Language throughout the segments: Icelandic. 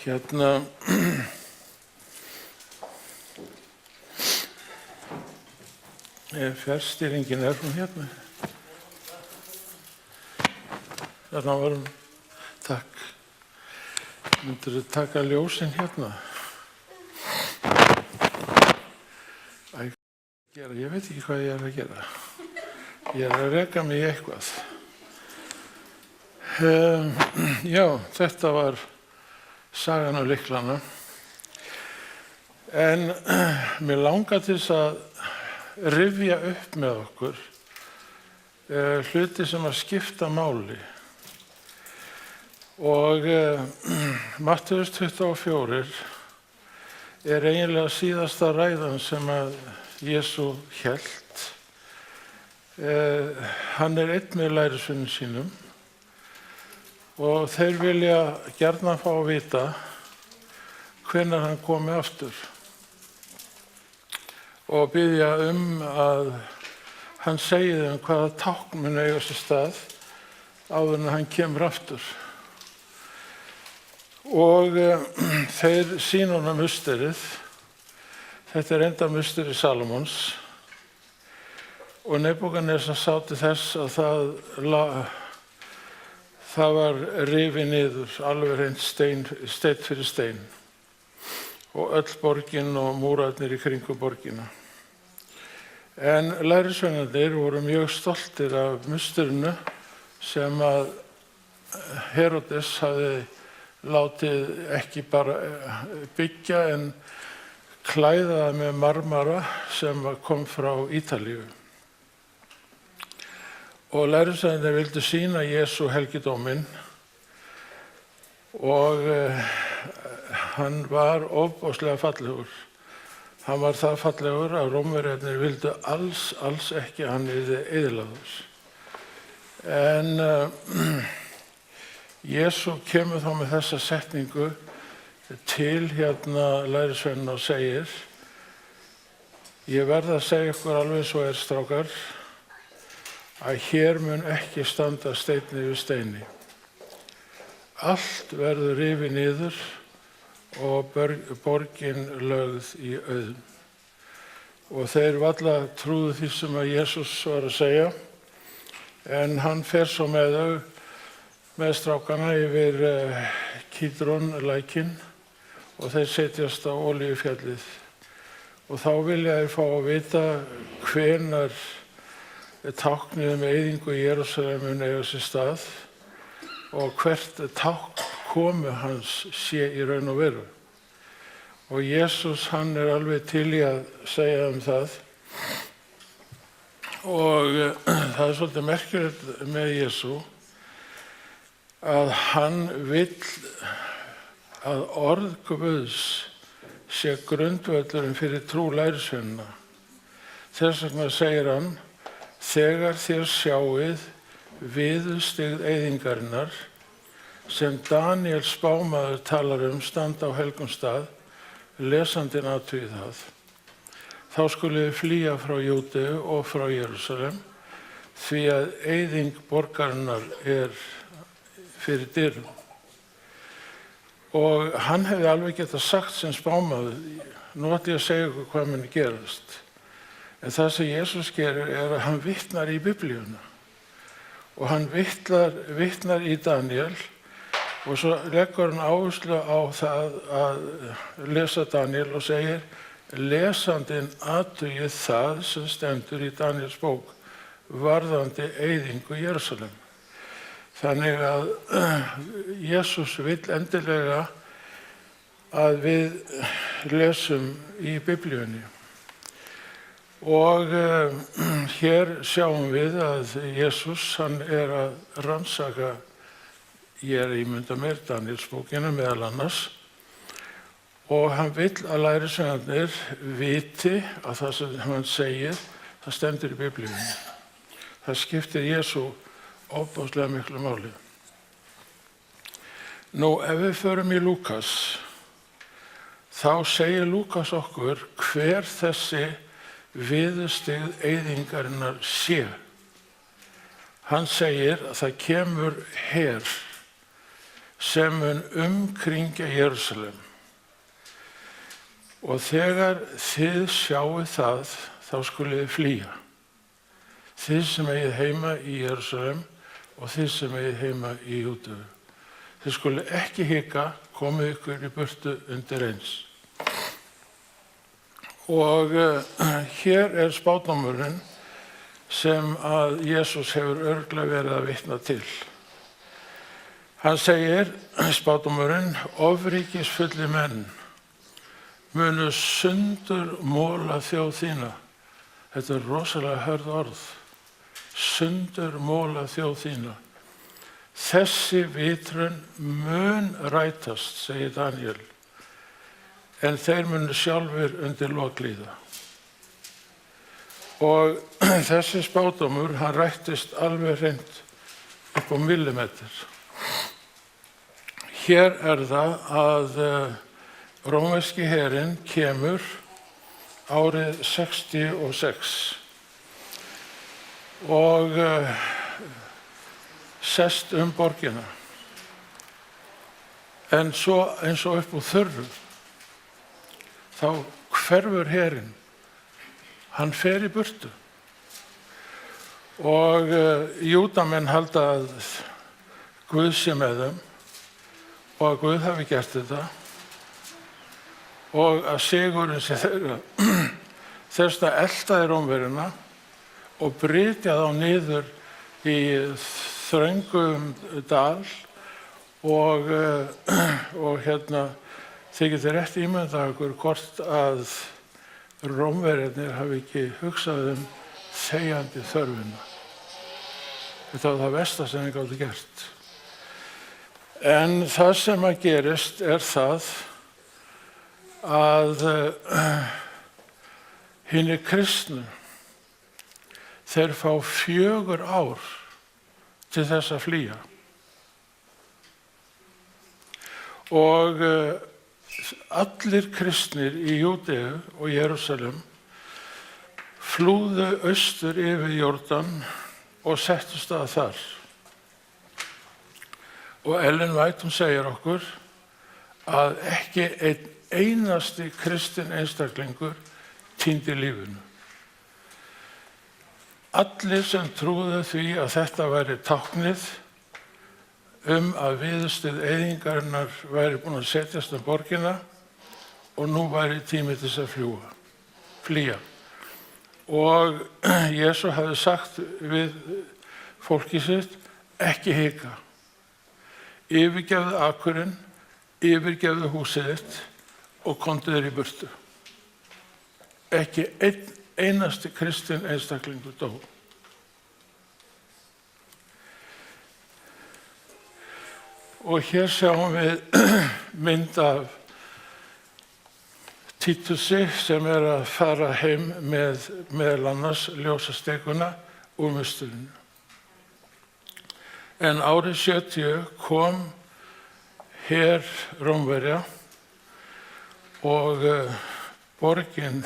Hérna, fjárstýringin hún hérna. Þarna var hún, takk. Myndirðu taka ljósin hérna? Ég veit ekki hvað ég að gera. Ég að reka mig í eitthvað. Já, þetta var sagan af lyklana. En mér langar til þess að rifja upp með okkur hluti sem að skipta máli. Og Mattheus 24 eiginlega síðasta ræðan sem að Jesú hélt. Hann einn með lærisveinum sínum og þeir vilja gjarnan fá að vita hvenær hann komi aftur og biðja að hann segi þeim hvaða tákn mun eiga sér stað áður en hann kemur aftur. Og þeir sýna honum musterið. Þetta enda musteri Salómons og Nebúkadnesar sá til þess að það var rifið niður, alveg hreint steinn fyrir stein og öll borgin og múrarnir í kringum borgina. En lærisveinarnir voru mjög stoltir af musterinu sem að Heródes hafði látið ekki bara byggja en klæða það með marmara sem kom frá Ítalíu. Og lærisveinarnir vildu sýna Jesú helgidóminn og hann var ofboðslega fallegur. Hann var það fallegur að Rómverjarnir vildu alls ekki að hann yrði eyðilagður. En Jesú kemur þá með þessa setningu til lærisveinana og segir: Ég verð að segja ykkur alveg svo strákar, að hér mun ekki standa steinn yfir steini. Allt verður rifið niður og borgin lögð í auðn. Og þeir varla trúðu því sem að Jesús var að segja, en hann fer svo með strákana yfir Kídrón lækinn og þeir setjast á Olíufjallið. Og þá vilja þeir fá að vita hvenær táknið með eyðingu í Jerúsalem mun eiga sér stað og hvert tákn komu hans sé í raun og veru. Og Jesús hann alveg til í að segja það. Og það svolítið merkilegt með Jesú að hann vill að orð Guðs sé grundvöllurinn fyrir trú lærisveinanna. Þess vegna segir hann: Þegar þér sjáið viðurstyggð eyðingarinnar sem Daníel spámaður talar standa á helgum stað, lesandinn athugi það. Þá skuluð þið flýja frá Júdeu og frá Jerúsalem, því að eyðing borgarinnar fyrir dyrum. Og hann hefði alveg getað sagt sem spámaður: Nú ætla ég að segja ykkur hvað muni gerast. En það sem Jesús gerir að hann vitnar í Biblíuna og hann vitnar í Daníel og svo leggur hann áherslu á það að lesa Daníel og segir: Lesandinn athugi það sem stendur í Daníels bók varðandi eyðingu Jerúsalem. Þannig að Jesús vill endilega að við lesum í Biblíunni. Og hér sjáum við að Jesús hann að rannsaka, ég ímynda mér, Daníelsbókina meðal annars, og hann vill að lærisveinarnir viti að það sem hann segir, það stendur í Biblíunni. Það skiptir Jesú ofboðslega miklu máli. Nú, ef við förum í Lúkas, þá segir Lúkas okkur hver þessi viðurstyggð eyðingarinnar sé. Hann segir að það kemur her sem mun umkringja Jerúsalem. Og þegar þið sjáið það, þá skuluð þið flýja. Þið sem eigið heima í Jerúsalem og þið sem eigið heima í Júdeu. Þið skuluð ekki hika, komið ykkur í burtu undir eins. Og hér spádómurinn sem að Jesús hefur örugglega verið að vitna til. Hann segir, spádómurinn, ofríkisfullir menn munu sundur mola þjóð þína. Þetta rosalega hörð orð. Sundur mola þjóð þína. Þessi vitrun mun rætast, segir Daniel, en þeir munu sjálfur undir lok líða. Og þessi spádómur, hann rættist alveg hreint upp á millimetr. Hér það að rómverski herinn kemur árið 66 og sest borgina. En svo eins og upp úr þurru, þá hverfur herinn. Hann fer í burtu. Og Júdamenn halda að Guð sé með þeim og að Guð hafi gert þetta og að sigurinn sé þeirra. Þess að elta Rómverjana og brytja þá niður í þröngum dal og þið getið rétt ímynda ykkur hvort að Rómverjarnir hafi ekki hugsað þegjandi þörfina. Þetta var það versta sem þeir gátu gert. En það sem að gerist það að hinir kristnu, þeir fá 4 ár til þess að flýja. Og allir kristnir í Júdeu og Jerúsalem flúðu austur yfir Jórdan og settust að þar. Og Ellen White, hún segir okkur að ekki einn einasti kristinn einstaklingur týndi lífinu. Allir sem trúðu því að þetta væri táknið að viðurstyggð eyðingarinnar væri búin að setjast borgina og nú væri tími til þess að flýja. Og Jesús hafði sagt við fólkið sitt, ekki hika. Yfirgefðu akurinn, yfirgefðu húsið þitt og komdu þér í burtu. Ekki einn einasti kristinn einstaklingur dó. Og hér sjáum við mynd af Títusi sem að fara heim með meðal annars ljósastekuna úr musturinu. En árið 70 kom her Rómverja og borgin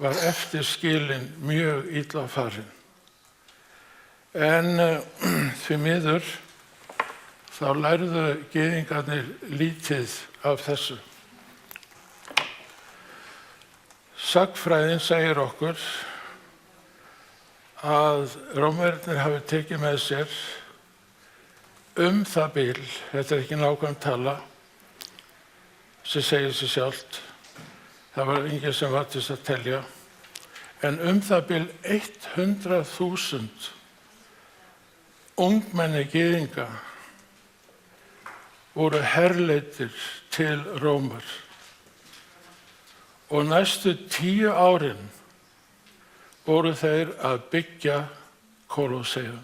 var eftir skilin mjög illa farin. En því miður þá lærðu gyðingarnir lítið af þessu. Sagnfræðin segir okkur að Rómverjarnir hafi tekið með sér það bil, þetta ekki nákvæm tala, sem segir sig sjálft, það var enginn sem var til að telja, en það bil 100.000 ungmenni gyðinga voru herleiddir til Rómar. Og næstu 10 árin voru þeir að byggja Kólóseum.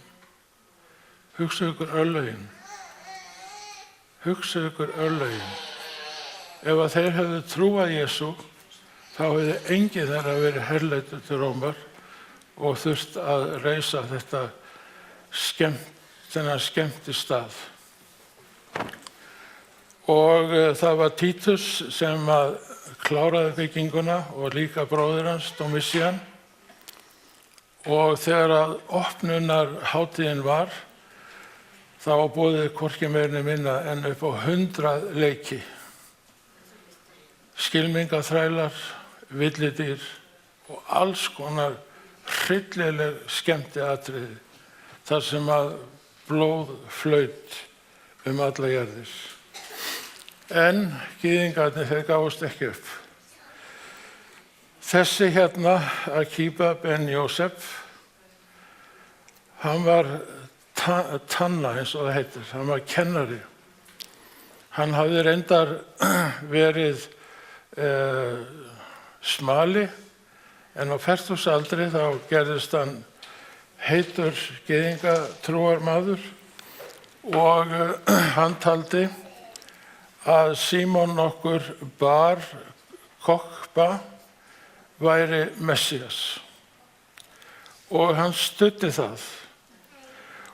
Hugsið ykkur örlögin. Hugsið ykkur örlögin. Ef að þeir hefðu trúað Jesú, þá hefði enginn þeirra verið herleiddur til Rómar og þurft að reisa þennan skemmtistað. Og það var Títus sem að kláraði bygginguna og líka bróðir hans, Domitian. Og þegar að opnunarhátíðin var, þá var boðið hvorki meira né minna en upp á 100 leiki. Skylmingaþrælar, villidýr og alls konar hryllileg skemmtiatriði þar sem að blóð flaut alla jarðir. En gyðingarnir þeir gáfust ekki upp. Þessi hérna, Akiba ben Jósef, hann var tanna eins og það heitir, hann var kennari. Hann hafði reyndar verið smali, en á fertugsaldri þá gerðist hann heitur gyðingatrúarmaður og hann taldi að Símon nokkur bar Kokhba væri Messías og hann studdi það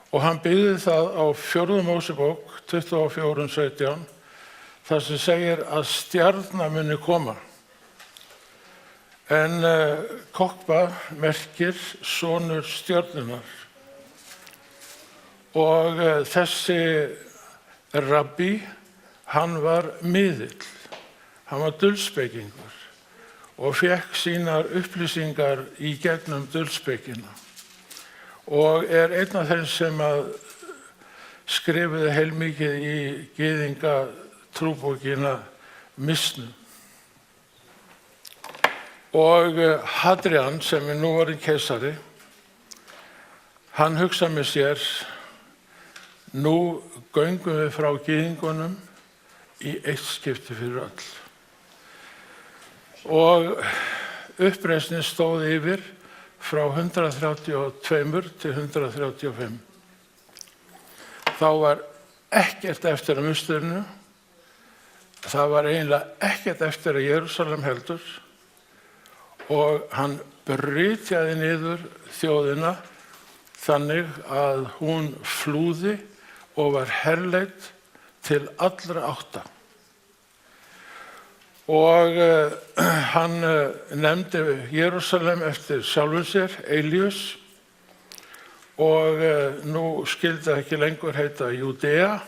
og hann byggði það á 4. Mósebók 24:17 þar sem segir að stjarna muni koma. En Kokhba merkir sonur stjörnunar og þessi rabbi, hann var miðill, hann var dulspekingur og fékk sínar upplýsingar í gegnum dulspekina og einn af þeim sem að skrifuðu heilmikið í gyðingatrúbókina Misnu. Og Hadrian, sem nú orðinn keisari, hann hugsaði með sér, nú göngum við frá gyðingunum í eitt skipti fyrir öll. Og uppreisnin stóð yfir frá 132 til 135. Þá var ekkert eftir af musterinu, það var eiginlega ekkert eftir af Jerúsalem heldur og hann brytjaði niður þjóðina þannig að hún flúði og var herleidd til allra átta. Og hann nefndi Jerúsalem eftir sjálfum sér, Elias, og nú skyldi ekki lengur heita Júdea,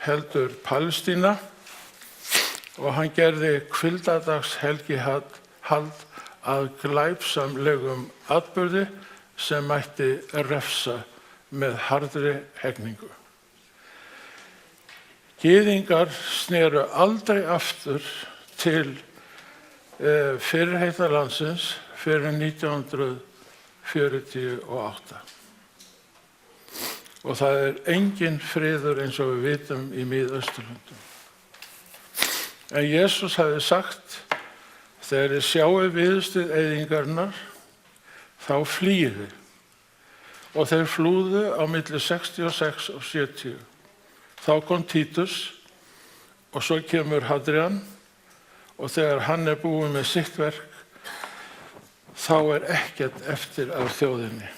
heldur Palestína, og hann gerði hvíldardags helgihald að glæpsamlegum atburði sem mætti refsa með harðri hegningu. Gyðingar sneru aldrei aftur til fyrirheita landsins fyrir 1948. Og það engin friður eins og við vitum í Mið-Austurlöndum. En Jesús hafði sagt, þegar þið sjáið viðurstyggð eyðingarinnar, þá flýið þið. Og þeir flúðu á milli 66 og 70. Þá kom Títus og svo kemur Hadrian og þegar hann búinn með sitt verk, þá ekkert eftir af þjóðinni.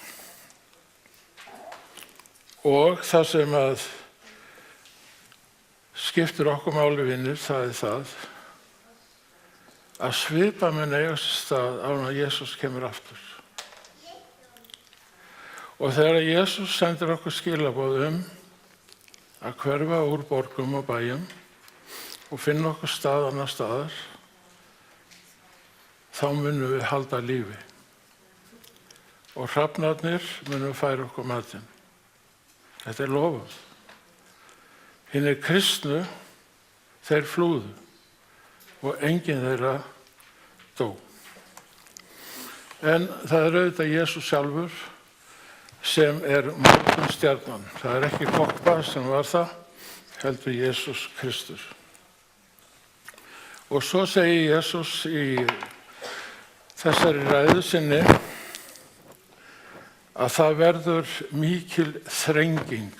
Og það sem að skiptir okkur máli vinir, það það að svipa mun eiga sér stað áður en Jesús kemur aftur. Og þegar Jesús sendir okkur skilaboð að hverfa úr borgum og bæjum og finna okkur stað annar staðar, þá munum við halda lífi. Og hrafnarnir munum færa okkur matinn. Þetta lofað. Hinir kristnu, þeir flúðu og enginn þeirra dó. En það auðvitað Jesús sjálfur sem morgunstjarnan. Það ekki Kokhba sem var það, heldur Jesús Kristur. Og svo segir Jesús í þessari ræðu sinni að það verður mikil þrenging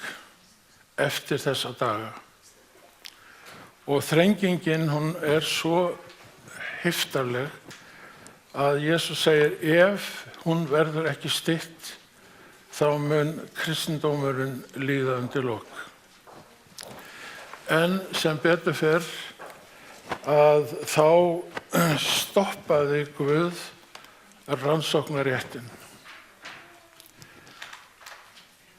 eftir þessa daga. Og þrengingin hún svo heiftarleg að Jesús segir ef hún verður ekki stytt, þá mun kristindómurinn líða undir lok. En sem betur fer að þá stoppaði Guð rannsóknarréttinn.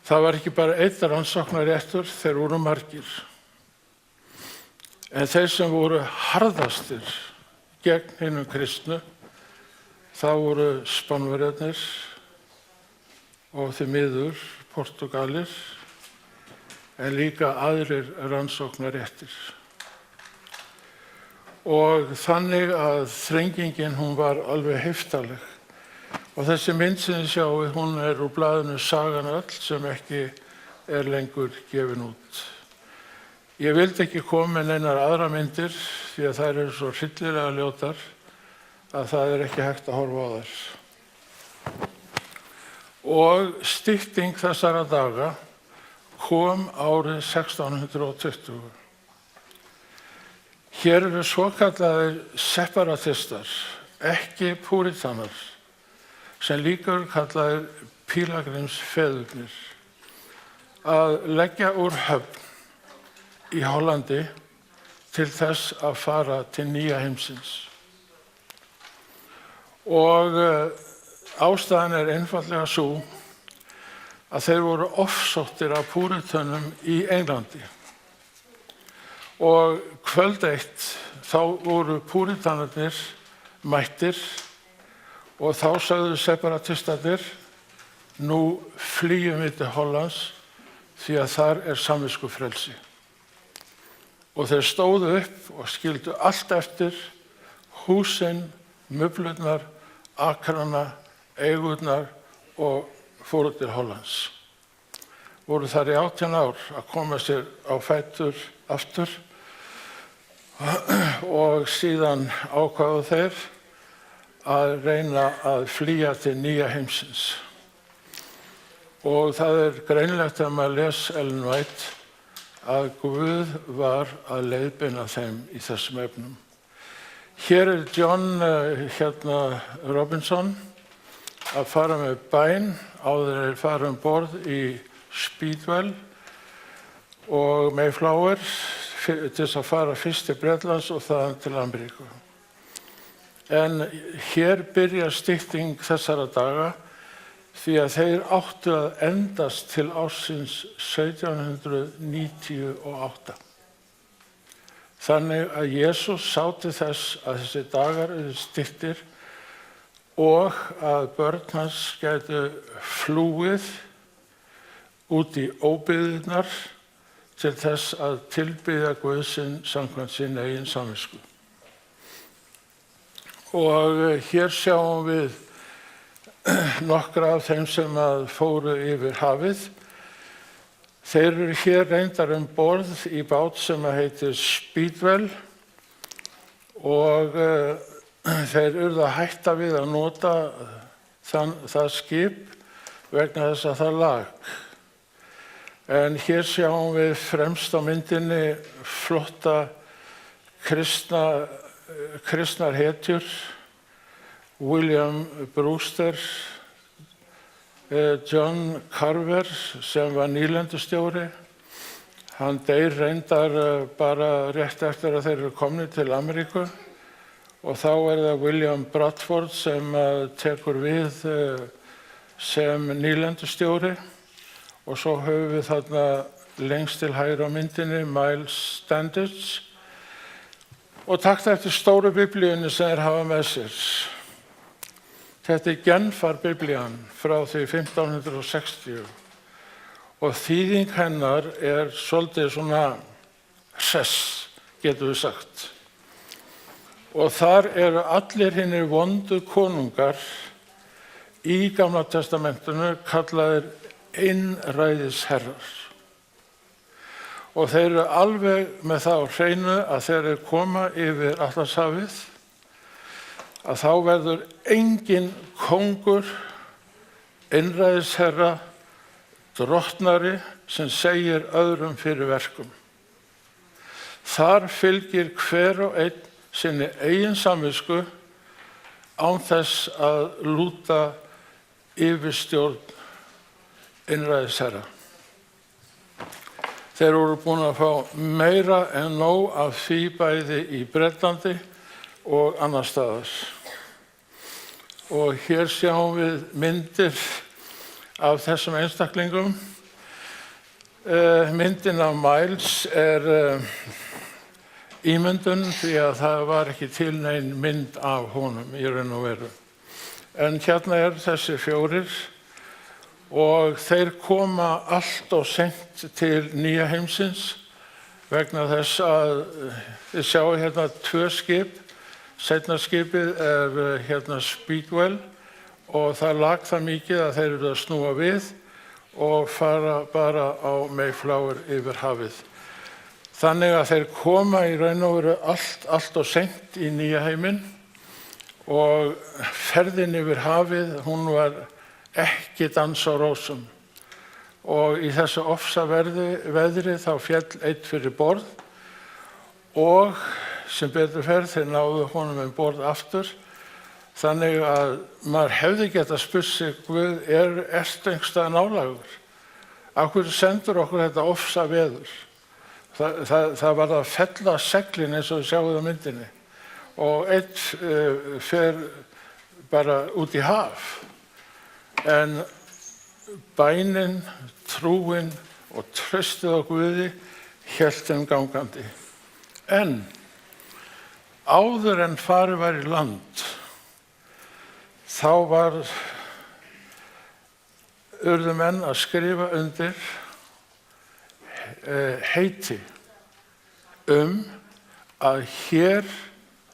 Það var ekki bara einn rannsóknarréttur, þeir voru margir. En þeir sem voru harðastir gegn hinum kristnu, það voru Spánverjarnir og því miður Portúgalir, en líka aðrir rannsóknarréttir. Og þannig að þrengingin hún var alveg heiftarleg. Og þessi mynd sem þið sjáu, hún er úr blaðinu Sagan öll sem ekki er lengur gefin út. Ég vildi ekki koma með neinar aðra myndir því að þær eru svo hryllilega ljótar að það er ekki hægt að horfa á þær. Og stytting þessara daga kom árið 1620. Hér eru svokallaðir separatistar, ekki púritanar, sem líka eru kallaðir pílagrimsfeðurnir, að leggja úr höfn í Hollandi til þess að fara til nýja heimsins. Og ástæðan er einfaldlega sú að þeir voru ofsóttir af púritunum í Englandi. Og kvöld eitt þá voru púritanarnir mættir og þá sagðu separatistarnir, nú flýjum við til Hollands því að þar er samviskufrelsi. Og þeir stóðu upp og skildu allt eftir, húsin, möblurnar, akrana, eigurnar og fóru til Hollands. Voru þar í 18 ár að koma sér á fætur aftur og síðan ákváðu þeir að reyna að flýja til nýja heimsins. Og það er greinlegt að maður les Ellen White að Guð var að leiðbeina þeim í þessum efnum. Hér er John Robinson að fara með bæn áður en fara borð í Speedwell og Mayflower til þess að fara fyrst til Bretlands og þaðan til Ameríku. En hér byrjar stytting þessara daga því að þeir áttu að endast til ársins 1798. Þannig að Jesús sá til þess að þessi dagar eru styttir og að börn hans gætu flúið út í óbyggðirnar til þess að tilbiðja Guð sinn samkvæmt sinni eigin samvisku. Og hér sjáum við nokkra af þeim sem að fóru yfir hafið. Þeir eru hér reyndar borð í bát sem að heitir Speedwell og þeir urðu að hætta við að nota það skip vegna þess að það lag. En hér sjáum við fremst á myndinni flotta kristnar hetjur, William Brewster, John Carver sem var nýlendustjóri. Hann deyr reyndar bara rétt eftir að þeir eru komnir til Ameríku og þá er það William Bradford sem tekur við sem nýlendustjóri. Og svo höfum við þarna lengst til hægri á myndinni Miles Standish og takta eftir stóru biblíunni sem þeir hafa með sér. Þetta er Genfar-biblían frá því 1560 og þýðing hennar er svolítið svona hress, getum við sagt. Og þar eru allir hinir vondu konungar í Gamla testamentinu kallaðir einræðisherrar. Og þeir eru alveg með það á hreinu að þegar þeir koma yfir Atlantshafið að þá verður engin kóngur, einræðisherra, drottnari sem segir öðrum fyrir verkum. Þar fylgir hver og einn sinni eigin samvisku án þess að lúta yfirstjórn einræðisherra. Þeir voru búin að fá meira en nóg af því bæði í Bretlandi og annars staðar. Og hér sjáum við myndir af þessum einstaklingum. myndin af Miles ímyndun því að það var ekki til nein mynd af honum í raun og veru. En hérna þessi 4 og þeir koma allt og seint til nýja heimsins vegna þess að þið sjáu hérna 2 skip. Seinna skipið hérna Speedwell og það lag það mikið að þeir eru að snúa við og fara bara á Mayflower yfir hafið. Þannig að þeir koma í raun og veru allt og seint í nýja heiminn og ferðin yfir hafið, hún var ekki dans á rósum. Og í þessu ofsaveðri þá féll einn fyrir borð og sem betur fer þeir náðu honum borð aftur. Þannig að maður hefði getað spurt sig, Guð, ertu einhvers staðar nálægur? Af hverju sendur okkur þetta ofsaveður? Það var að fella seglin eins og við sjáum á myndinni og einn fer bara út í haf. En bænin, trúin og traustið á Guði hélt þeim gangandi. En áður en farið var í land, þá urðu menn að skrifa undir heiti að hér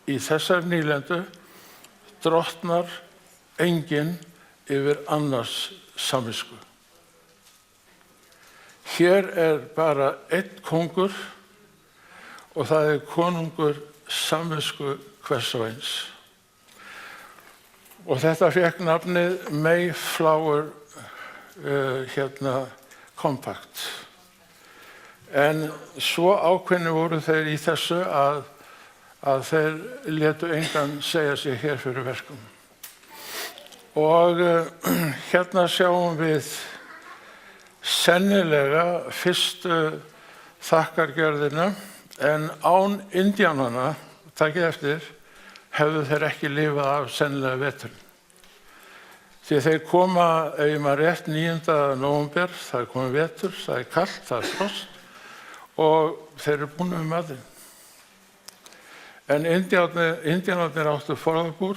í þessar nýlendu drottnar enginn yfir annars samvisku. Hér bara einn konungur og það konungur samvisku hvers og eins. Og þetta fékk nafnið Mayflower Compact. En svo ákveðnir voru þeir í þessu að þeir létu engan segja sig hér fyrir verkum. Og hérna sjáum við sennilega fyrstu þakkargjörðina, en án indíánanna, takið eftir, hefðu þeir ekki lifað af sennilega veturinn. Því þeir koma, ef maður rétt 9. nóvember, það komið vetur, það kalt, það frost og þeir eru búin með matinn. En indíánarnir áttu forðabúr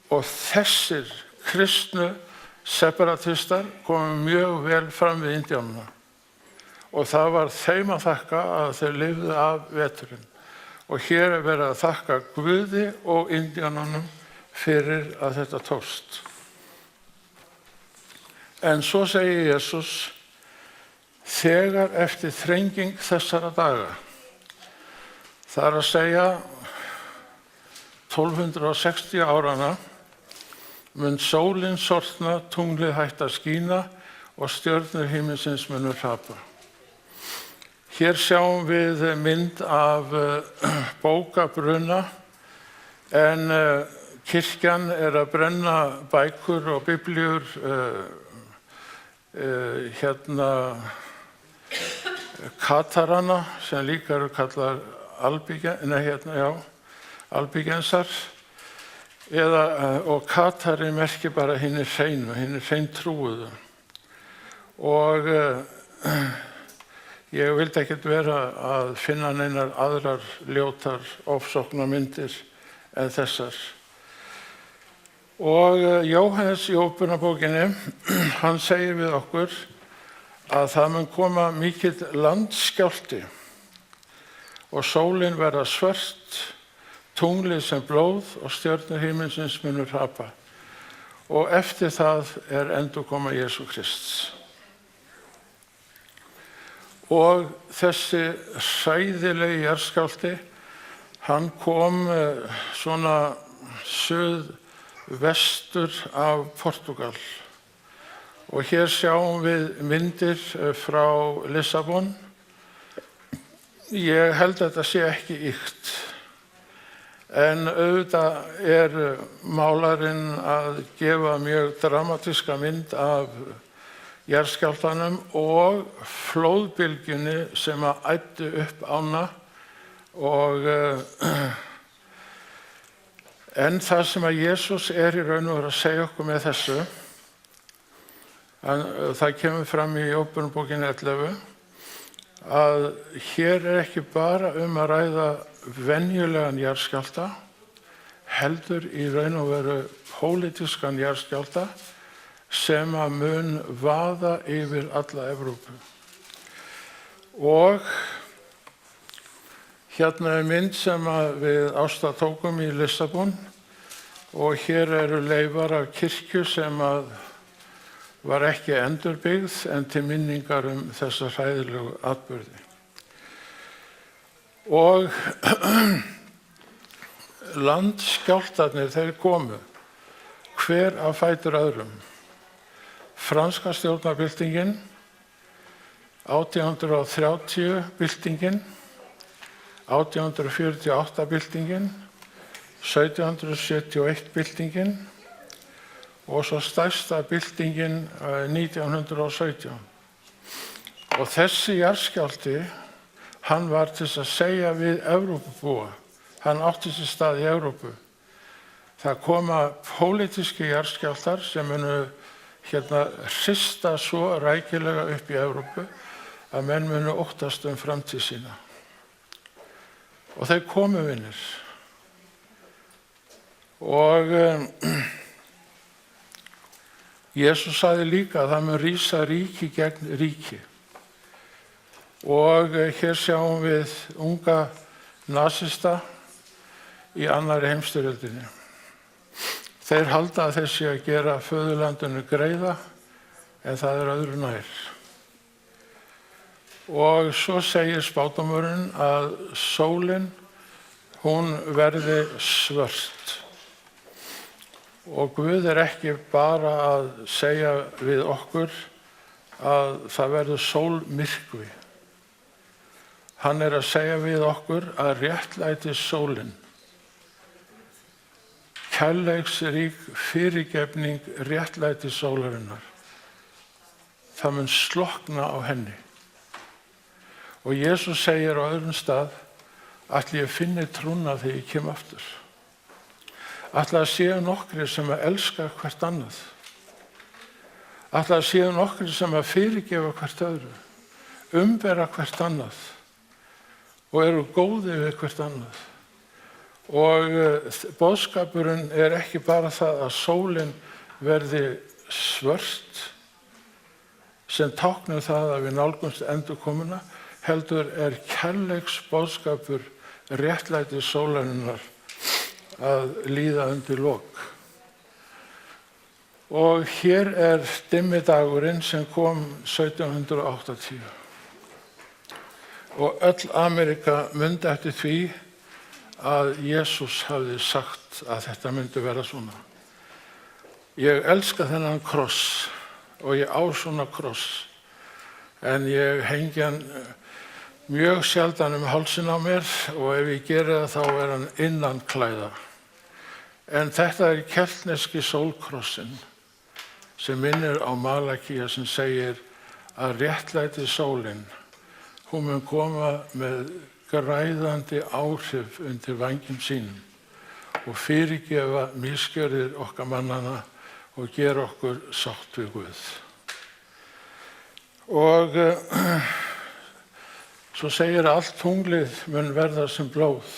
og þessir kristnu separatistar komu mjög vel fram við indíánana. Og það var þeim að þakka að þeir lifðu af veturinn. Og hér verið að þakka Guði og indíánunum fyrir að þetta tókst. En svo segir Jesús, þegar eftir þrenging þessara daga, það að segja 1260 árana, mun sólin sortna, tunglið hætta að skína og stjörnur himinsins munu hrapa. Hér sjáum við mynd af bókabruna, en kirkjan að brenna bækur og biblíur, katarana, sem líka eru kallar albígensar, og katari merkir bara hinir hreinu, hinir hreintrúuðu. Og ég vildi ekkert vera að finna neinar aðrar ljótar ofsóknarmyndir en þessar. Og Jóhannes í Ópenabókinni, hann segir við okkur að það mun koma mikill landskjálfti og sólin verða svört, tunglið sem blóð og stjörnur himinsins munu hrapa. Og eftir það endurkoma Jesú Krists. Og þessi hræðilegi jarðskjálfti, hann kom svona suðvestur af Portúgal. Og hér sjáum við myndir frá Lissabon. Ég held að þetta sé ekki ýkt. En auðvitað málarinn að gefa mjög dramatíska mynd af jarðskjálftanum og flóðbylgjunni sem æddu upp ána. En það sem að Jesús í raun og veru að segja okkur með þessu, það kemur fram í Ópenabókinni 11, að hér ekki bara að ræða venjulegan jarðskjálfta, heldur í raun og veru pólitískan jarðskjálfta sem að mun vaða yfir alla Evrópu. Og hérna mynd sem við Ásta tókum í Lissabon og hér eru leifar af kirkju sem var ekki endurbyggð en til minningar þessa hræðilegu atburði. Og landskjálftarnir þeir komu, hver af fætur öðrum. Franska stjórnarbyltingin, 1830 byltingin, 1848 byltingin, 1771 byltingin og svo stærsta byltingin 1917. Og þessi jarðskjálfti, hann var til að segja við Evrópubúa, hann átti sér stað í Evrópu. Það koma pólitíski jarðskjálftar sem munu hrista svo rækilega upp í Evrópu að menn munu óttast framtíð sína. Og þeir komu, vinir. Og Jesús sagði líka að það mun rísa ríki gegn ríki. Og hér sjáum við unga nasista í annarri heimsstyrjöldinni. Þeir halda að þeir séu að gera föðurlandinu greiða, en það öðru nær. Og svo segir spádómurinn að sólin, hún verði svört. Og Guð ekki bara að segja við okkur að það verður sólmyrkvi. Hann að segja við okkur að réttlæti sólin, kærleiksrík fyrirgefning réttlæti sólarinnar, það mun slokna á henni. Og Jesús segir á öðrum stað, ætli ég finni trúna þegar ég kem aftur. Ætli að séu nokkrir sem að elska hvert annað. Ætli að séu nokkrir sem að fyrirgefa hvert öðru, umbera hvert annað og eru góði við hvert annað. Og boðskapurinn ekki bara það að sólin verði svört, sem táknar það að við nálgumst endurkomuna, heldur kærleiksboðskapur réttlæti sólarinnar að líða undir lok. Og hér dimmidagurinn sem kom 1780. Og öll Ameríka mundi eftir því að Jesús hafði sagt að þetta myndi vera svona. Ég elska þennan kross og ég á svona kross, en ég hengi hann mjög sjaldan hálsinn á mér og ef ég geri það þá hann innanklæða. En þetta keltneski sólkrossin sem minnir á Malakía sem segir að réttlæti sólin, hún mun koma með græðandi áhrif undir vængjum sínum og fyrirgefa misgjörðir okkar mannanna og gera okkur sátt við Guð. Og svo segir að allt tunglið mun verða sem blóð.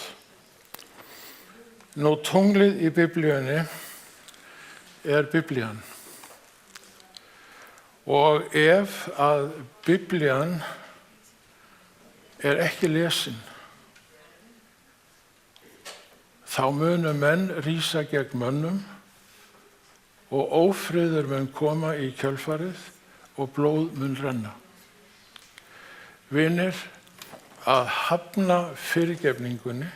Nú tunglið í Biblíunni Biblían. Og ef að Biblían ekki lesin, þá munu menn rísa gegn mönnum og ófriður mun koma í kjölfarið og blóð mun renna. Vinir, að hafna fyrirgefningunni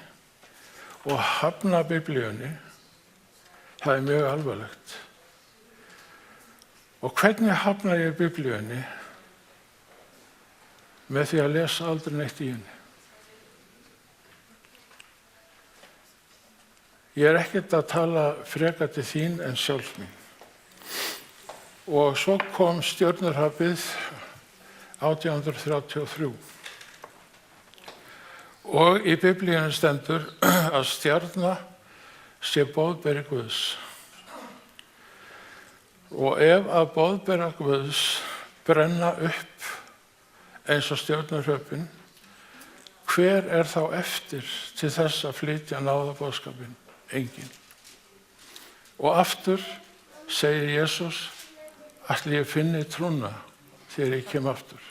og hafna Biblíunni, það mjög alvarlegt. Og hvernig hafna ég Biblíunni? Með því að lesa aldrei neitt í henni. Ég ekkert að tala frekar til þín en sjálf mín. Og svo kom stjörnuhrapið 1833. Og í Biblíunni stendur að stjarna sé boðberi Guðs. Og ef að boðbera Guðs brenna upp eins og stjörnuhröpin, hver er þá eftir til þess að flytja náðarboðskapinn? Enginn. Og aftur segir Jesús, ætli ég finni trúna þegar ég kem aftur.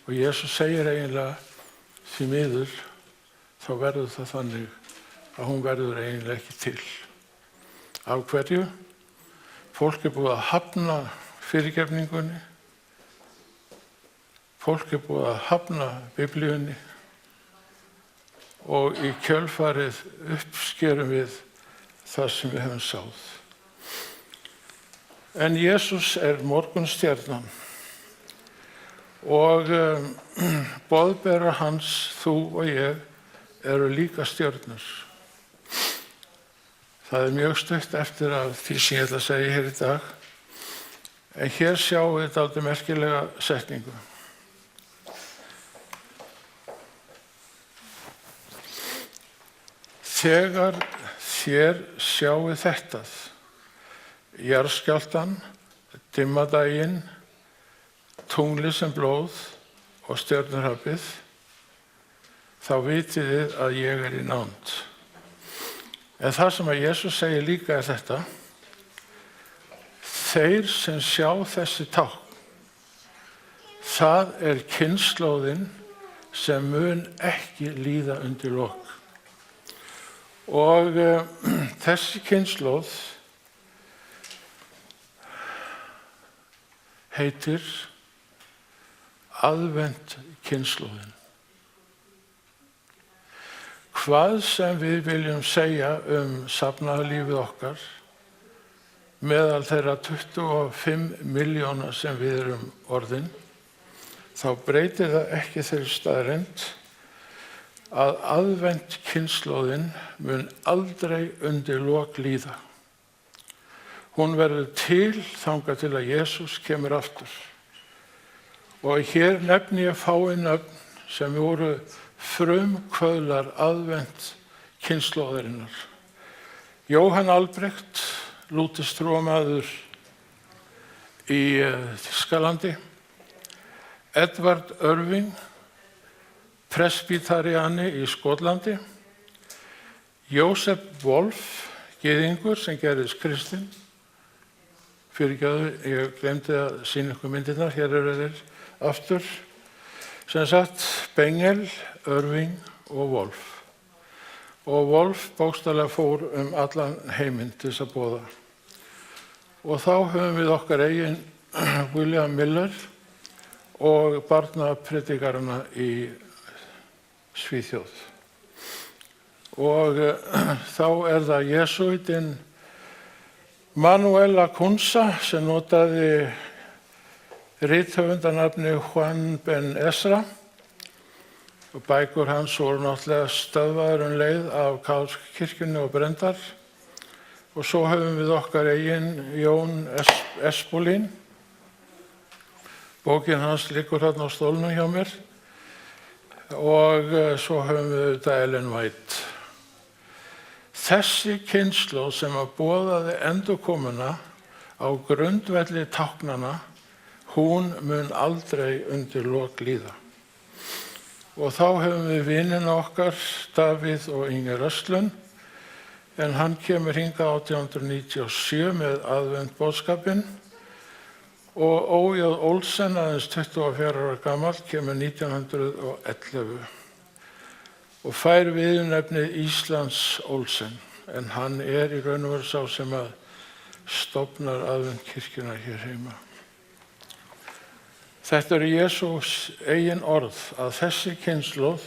Og Jesús segir eiginlega, því miður, þá verður það þannig að hún verður eiginlega ekki til. Af hverju? Fólk er búið að hafna fyrirgefningunni. Fólk er búið að hafna Biblíunni og í kjölfarið uppskerum við það sem við hefum sáð. En Jesús er morgunstjarnan og boðberar hans, þú og ég, eru líka stjörnur. Það er mjög stutt eftir af því sem ég ætla að segja hér í dag. En hér sjáum við dálítið merkilega setningu. Þegar þér sjáið þetta, jarðskjálftann, dimmadaginn, tunglið sem blóð og stjörnuhrapið, þá vitið þið að ég er í nánd. En það sem að Jesús segir líka er þetta: þeir sem sjá þessi tákn, það er kynslóðin sem mun ekki líða undir lok. Og þessi kynslóð heitir aðventkynslóðin. Hvað sem við viljum segja safnaðarlífið okkar, meðal þeirra 25 milljóna sem við erum orðin, þá breytir það ekki þeirri staðreynd að aðventkynslóðin mun aldrei undir lok líða. Hún verður til þangað til að Jesús kemur aftur. Og hér nefni ég fáein nöfn sem voru frumkvöðlar aðventkynslóðarinnar. Jóhann Albrecht, lúterstrúarmaður í Þýskalandi, Edvard Irving, presbyteriani í Skotlandi, Joseph Wolf, gyðingur sem gerðist kristinn. Fyrirgefðu, ég glemdi að sýna ykkur myndirnar, hér eru þeir aftur. Sem sagt, Bengel, Irving og Wolf. Og Wolf bókstaflega fór allan heiminn til þess að boða. Og þá höfum við okkar eigin William Miller og barnapredikarana í Svíþjóð. Og þá er það jesúítinn Manuela Kunsa sem notaði rithöfundanafni Juan Ben Ezra og bækur hans voru náttúrulega stöðvaður leið af Kátólskukirkjunni og brenndar. Og svo höfum við okkar eigin Jón Espolín. Bókin hans liggur þarna á stólnum hjá mér. Og svo höfum við þetta Ellen White. Þessi kynslóð sem að boðaði endurkomuna á grundvelli táknana, hún mun aldrei undir lok líða. Og þá höfum við vinina okkar, Davíð og Inger Östlund, en hann kemur hingað 1897 með aðventboðskapinn og Ójóð Olsen, aðeins 24 ára gamall, kemur 1911 og fær viðurnefnið Íslands Olsen, en hann er í raun og veru sá sem að stofnar aðventkirkjuna hér heima. Þetta eru Jesús eigin orð að þessi kynslóð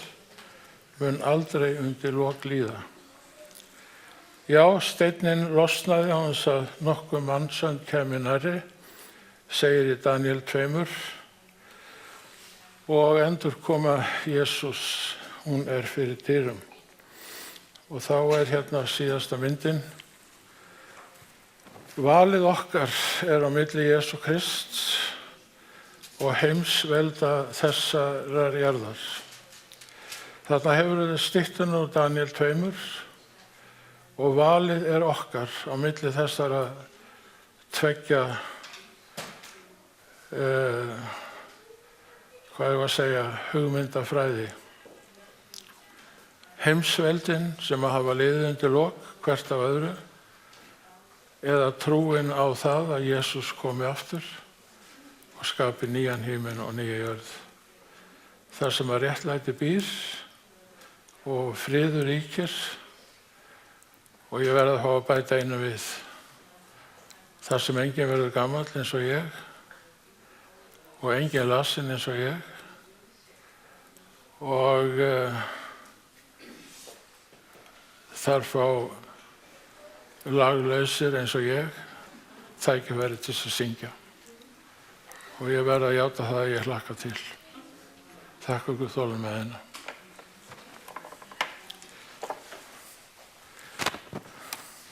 mun aldrei undir lok líða. Já, steinninn losnaði án þess að nokkuð mannsönd kæmi nærri, segir í Daniel 2, og endurkoma Jesús, hún er fyrir dyrum. Og þá er hérna síðasta myndin. Valið okkar er á milli Jesú Krists og heimsvelda þessarar jarðar. Þarna hefur þið styttuna úr Daniel 2 og valið er okkar á milli þessara tveggja hvað ég að segja, hugmyndafræði. Heimsveldin sem að hafa liðið undir lok hvert af öðru, eða trúin á það að Jesús komi aftur og skapi nýjan himinn og nýja jörð. Þar sem að réttlæti býr og friður ríkir, og ég verð að fá að bæta einu við. Þar sem enginn verður gamall eins og ég og enginn lasinn eins og ég og þar fá laglausir eins og ég tækifæri til að syngja. Og ég verð að játa það að ég hlakka til. Þakka Guð þolinmæðina.